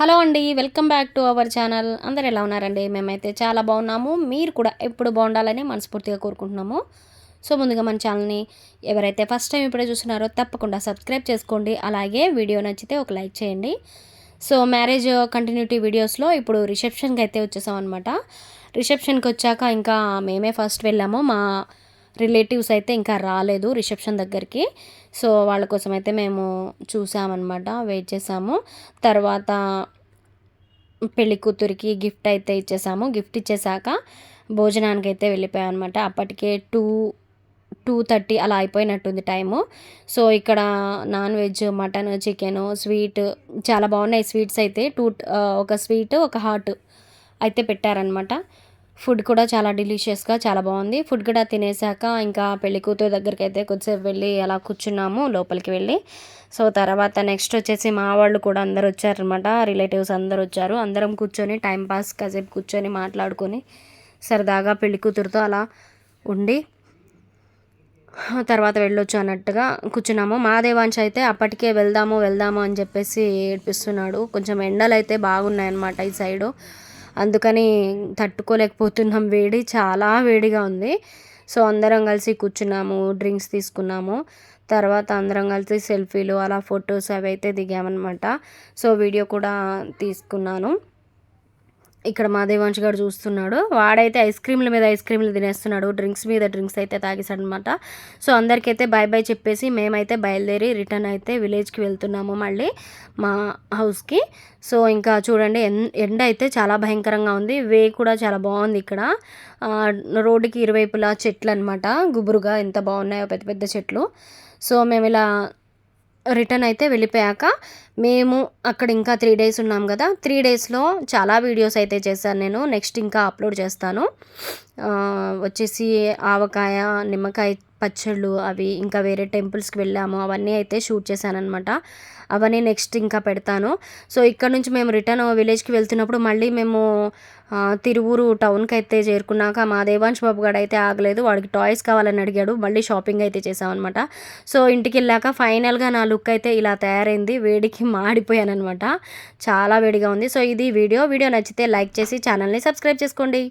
Hello అండి, welcome back to our channel. అందరు ఎలా ఉన్నారండి? మేమైతే చాలా బాగున్నాము. మీరు కూడా ఎప్పుడు బాగుండాలని మనస్ఫూర్తిగా కోరుకుంటున్నాము. సో ముందుగా మన ఛానల్ని ఎవరైతే ఫస్ట్ టైం ఇప్పుడే చూస్తున్నారో తప్పకుండా సబ్స్క్రైబ్ చేసుకోండి. అలాగే వీడియో నచ్చితే ఒక లైక్ చేయండి. సో మ్యారేజ్ కంటిన్యూటీ వీడియోస్లో ఇప్పుడు రిసెప్షన్కి అయితే వచ్చేసాం అనమాట. రిసెప్షన్కి వచ్చాక ఇంకా మేమే ఫస్ట్ వెళ్ళాము. మా రిలేటివ్స్ అయితే ఇంకా రాలేదు రిసెప్షన్ దగ్గరికి. సో వాళ్ళ కోసం అయితే మేము చూసామన్నమాట, వెయిట్ చేసాము. తర్వాత పెళ్లి కూతురికి గిఫ్ట్ అయితే ఇచ్చేసాము. గిఫ్ట్ ఇచ్చేసాక భోజనానికి అయితే వెళ్ళిపోయాం అనమాట. అప్పటికే 2:30 అలా అయిపోయినట్టుంది టైము. సో ఇక్కడ non veg, mutton, chicken, sweet చాలా బాగున్నాయి. స్వీట్స్ అయితే ఒక స్వీట్, ఒక హాట్ అయితే పెట్టారనమాట. ఫుడ్ కూడా చాలా డెలిషియస్గా చాలా బాగుంది. ఫుడ్ కూడా తినేసాక ఇంకా పెళ్లి కూతురు దగ్గరికి అయితే కొద్దిసేపు వెళ్ళి అలా కూర్చున్నాము లోపలికి వెళ్ళి. సో తర్వాత నెక్స్ట్ వచ్చేసి మా వాళ్ళు కూడా అందరు వచ్చారనమాట. రిలేటివ్స్ అందరు వచ్చారు. అందరం కూర్చొని టైంపాస్ కాసేపు కూర్చొని మాట్లాడుకొని సరదాగా పెళ్లి కూతురుతో అలా ఉండి తర్వాత వెళ్ళొచ్చు అన్నట్టుగా కూర్చున్నాము. మా దేవాంశ్ అయితే అప్పటికే వెళ్దాము అని చెప్పేసి ఏడ్పిస్తున్నాడు. కొంచెం ఎండలు అయితే బాగున్నాయన్నమాట ఈ సైడు. అందుకని తట్టుకోలేకపోతున్నాం, వేడి చాలా వేడిగా ఉంది. సో అందరం కలిసి కూర్చున్నాము, డ్రింక్స్ తీసుకున్నాము. తర్వాత అందరం కలిసి సెల్ఫీలు అలా ఫొటోస్ అవి అయితే దిగామన్నమాట. సో వీడియో కూడా తీసుకున్నాను. ఇక్కడ మా దేవాంశ్ గారు చూస్తున్నాడు. వాడైతే ఐస్ క్రీమ్లు తినేస్తున్నాడు. డ్రింక్స్ మీద డ్రింక్స్ అయితే తాగేశాడు అనమాట. సో అందరికైతే బాయ్ చెప్పేసి మేమైతే బయలుదేరి రిటర్న్ అయితే విలేజ్కి వెళ్తున్నాము మళ్ళీ మా హౌస్కి. సో ఇంకా చూడండి, ఎండ అయితే చాలా భయంకరంగా ఉంది. వే కూడా చాలా బాగుంది ఇక్కడ. రోడ్డుకి ఇరువైపులా చెట్లు అనమాట, గుబురుగా ఎంత బాగున్నాయో పెద్ద పెద్ద చెట్లు. సో మేము ఇలా రిటర్న్ అయితే వెళ్ళిపోయాక మేము అక్కడ ఇంకా 3 days ఉన్నాం కదా. 3 daysలో చాలా వీడియోస్ అయితే చేశాను నేను. నెక్స్ట్ ఇంకా అప్లోడ్ చేస్తాను. వచ్చేసి ఆవకాయ, నిమ్మకాయ పచ్చళ్ళు, అవి ఇంకా వేరే టెంపుల్స్కి వెళ్ళాము, అవన్నీ అయితే షూట్ చేశానమాట. అవన్నీ నెక్స్ట్ ఇంకా పెడతాను. సో ఇక్కడ నుంచి మేము రిటర్న్ విలేజ్కి వెళ్తున్నప్పుడు మళ్ళీ మేము తిరువూరు టౌన్కి అయితే చేరుకున్నాక మా దేవాంశ్ బాబు గారు అయితే ఆగలేదు. వాడికి టాయ్స్ కావాలని అడిగాడు. మళ్ళీ షాపింగ్ అయితే చేసామన్నమాట. సో ఇంటికి వెళ్ళాక ఫైనల్గా నా లుక్ అయితే ఇలా తయారైంది. వేడికి మాడిపోయాను అనమాట, చాలా వేడిగా ఉంది. సో ఇది వీడియో నచ్చితే లైక్ చేసి ఛానల్ని సబ్స్క్రైబ్ చేసుకోండి.